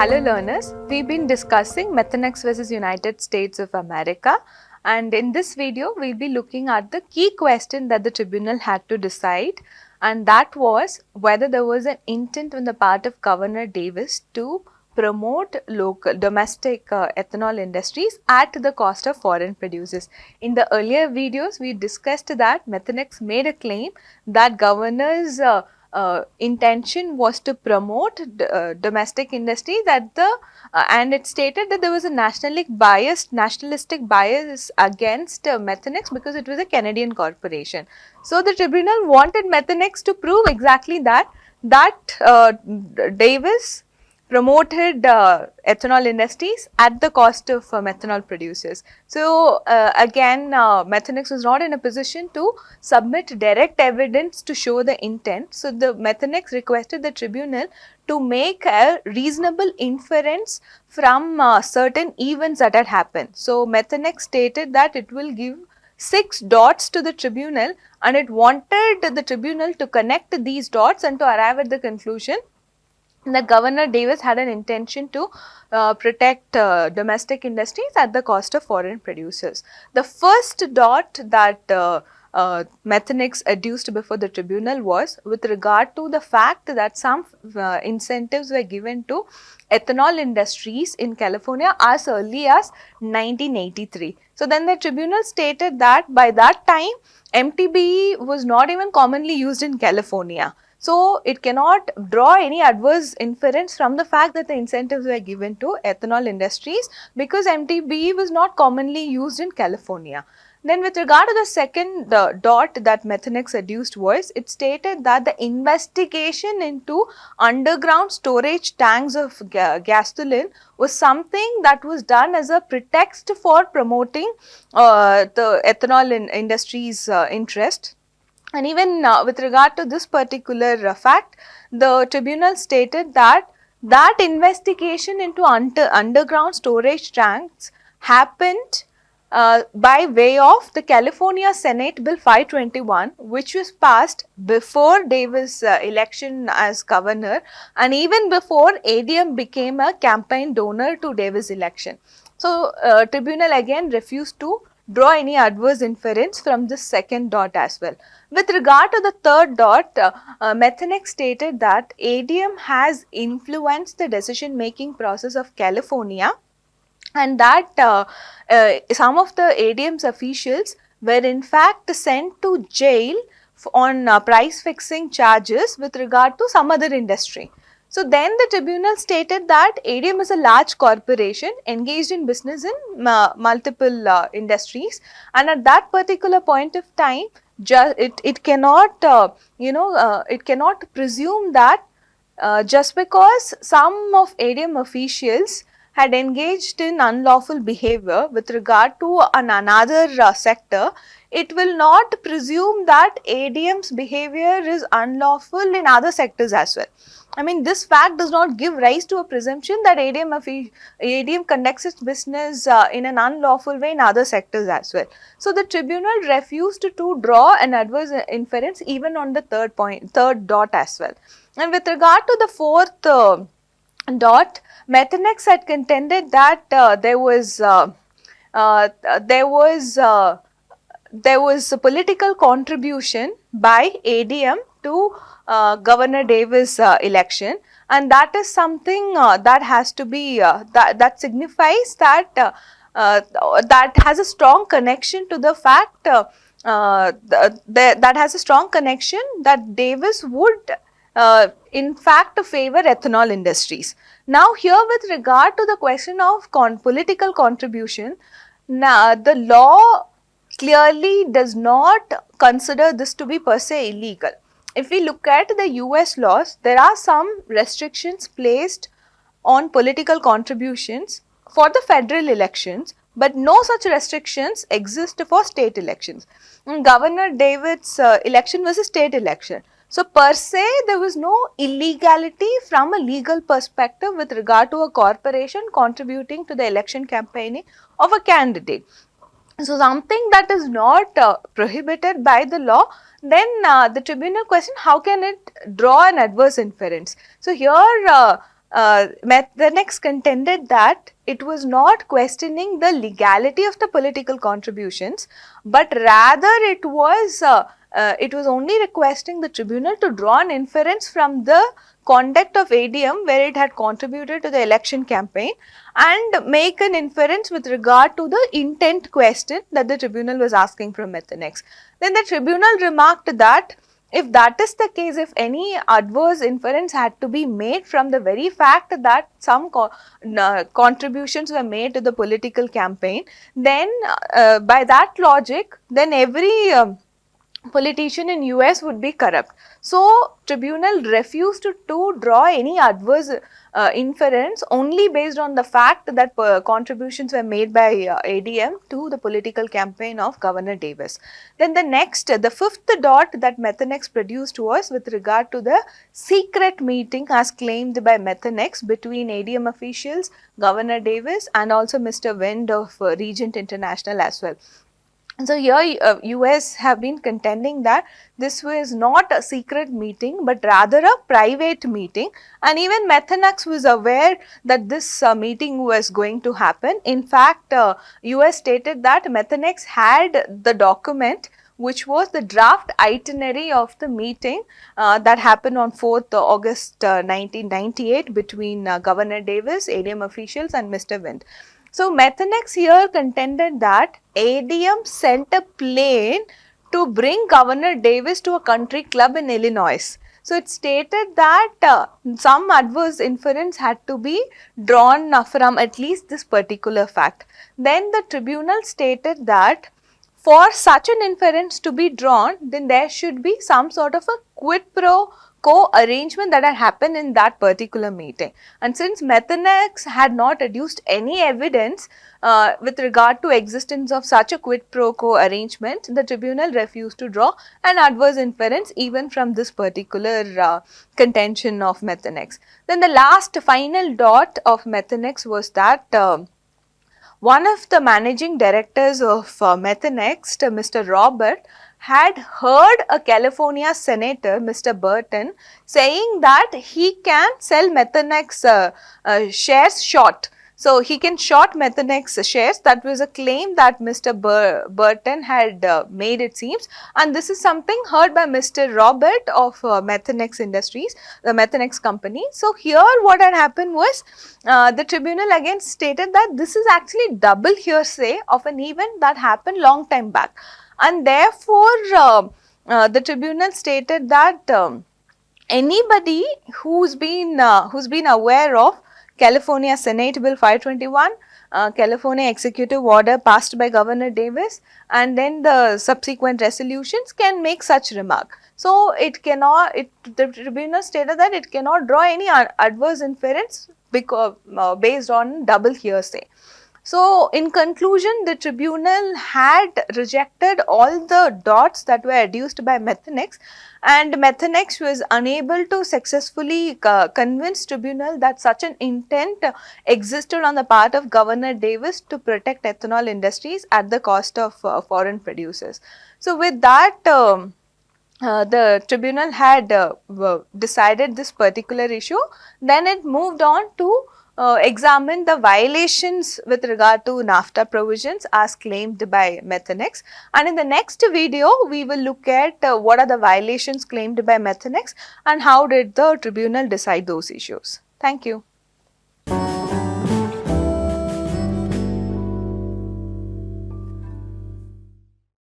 Hello learners, we've been discussing Methanex versus United States of America, and in this video we'll be looking at the key question that the tribunal had to decide, and that was whether there was an intent on the part of Governor Davis to promote local domestic ethanol industries at the cost of foreign producers. In the earlier videos we discussed that Methanex made a claim that governor's intention was to promote domestic industries at the and it stated that there was a nationalistic bias against Methanex because it was a Canadian corporation. So the tribunal wanted Methanex to prove exactly that Davis promoted ethanol industries at the cost of methanol producers. So again, Methanex was not in a position to submit direct evidence to show the intent. So the Methanex requested the tribunal to make a reasonable inference from certain events that had happened. So Methanex stated that it will give 6 dots to the tribunal, and it wanted the tribunal to connect these dots and to arrive at the conclusion that Governor Davis had an intention to protect domestic industries at the cost of foreign producers. The first dot that Methanex adduced before the tribunal was with regard to the fact that some incentives were given to ethanol industries in California as early as 1983. So then the tribunal stated that by that time MTBE was not even commonly used in California. So it cannot draw any adverse inference from the fact that the incentives were given to ethanol industries because MTBE was not commonly used in California. Then with regard to the second dot that Methanex adduced was, it stated that the investigation into underground storage tanks of gasoline was something that was done as a pretext for promoting the ethanol industry's interest. And even with regard to this particular fact, the tribunal stated that investigation into underground storage tanks happened by way of the California Senate Bill 521, which was passed before Davis' election as governor and even before ADM became a campaign donor to Davis' election. So, tribunal again refused to draw any adverse inference from this second dot as well. With regard to the third dot, Methanex stated that ADM has influenced the decision making process of California, and that some of the ADM's officials were in fact sent to jail on price fixing charges with regard to some other industry. So then the tribunal stated that ADM is a large corporation engaged in business in multiple industries, and at that particular point of time, it cannot it cannot presume that just because some of ADM officials had engaged in unlawful behavior with regard to another sector, it will not presume that ADM's behavior is unlawful in other sectors as well. I mean, this fact does not give rise to a presumption that ADM conducts its business in an unlawful way in other sectors as well. So the tribunal refused to draw an adverse inference even on the third dot as well. And with regard to the fourth dot, Methanex had contended that there was a political contribution by ADM to Governor Davis' election, and that is something that has to be that signifies that that has a strong connection to the fact that has a strong connection that Davis would in fact favor ethanol industries. Now here with regard to the question of political contribution, now the law clearly does not consider this to be per se illegal. If we look at the US laws, there are some restrictions placed on political contributions for the federal elections, but no such restrictions exist for state elections. Governor Davis' election was a state election. So per se, there was no illegality from a legal perspective with regard to a corporation contributing to the election campaigning of a candidate. So something that is not prohibited by the law, then the tribunal question, how can it draw an adverse inference? So here Methanex contended that it was not questioning the legality of the political contributions, but rather it was only requesting the tribunal to draw an inference from the conduct of ADM where it had contributed to the election campaign and make an inference with regard to the intent question that the tribunal was asking from Methanex. Then the tribunal remarked that if that is the case, if any adverse inference had to be made from the very fact that some contributions were made to the political campaign, then by that logic, then every politician in US would be corrupt. So, tribunal refused to draw any adverse inference only based on the fact that contributions were made by ADM to the political campaign of Governor Davis. Then the fifth dot that Methanex produced was with regard to the secret meeting as claimed by Methanex between ADM officials, Governor Davis and also Mr. Wind of Regent International as well. So, here US have been contending that this was not a secret meeting but rather a private meeting, and even Methanex was aware that this meeting was going to happen. In fact, US stated that Methanex had the document which was the draft itinerary of the meeting that happened on 4th August 1998 between Governor Davis, ADM officials and Mr. Wind. So, Methanex here contended that ADM sent a plane to bring Governor Davis to a country club in Illinois. So, it stated that some adverse inference had to be drawn from at least this particular fact. Then the tribunal stated that for such an inference to be drawn, then there should be some sort of a quid pro quo arrangement that had happened in that particular meeting. And since Methanex had not adduced any evidence with regard to existence of such a quid pro quo arrangement, the tribunal refused to draw an adverse inference even from this particular contention of Methanex. Then the last final dot of Methanex was that one of the managing directors of Methanex, Mr. Robert, had heard a California senator, Mr. Burton, saying that he can sell Methanex shares short. So, he can short Methanex shares. That was a claim that Mr. Burton had made, it seems, and this is something heard by Mr. Robert of Methanex Industries, the Methanex company. So, here what had happened was the tribunal again stated that this is actually double hearsay of an event that happened long time back, and therefore the tribunal stated that anybody who's been aware of California Senate Bill 521, California Executive Order passed by Governor Davis, and then the subsequent resolutions can make such remark. So, the tribunal stated that it cannot draw any adverse inference because, based on double hearsay. So, in conclusion, the tribunal had rejected all the dots that were adduced by Methanex, and Methanex was unable to successfully convince tribunal that such an intent existed on the part of Governor Davis to protect ethanol industries at the cost of foreign producers. So, with that, the tribunal had decided this particular issue. Then it moved on to examine the violations with regard to NAFTA provisions as claimed by Methanex, and in the next video we will look at what are the violations claimed by Methanex and how did the tribunal decide those issues. Thank you.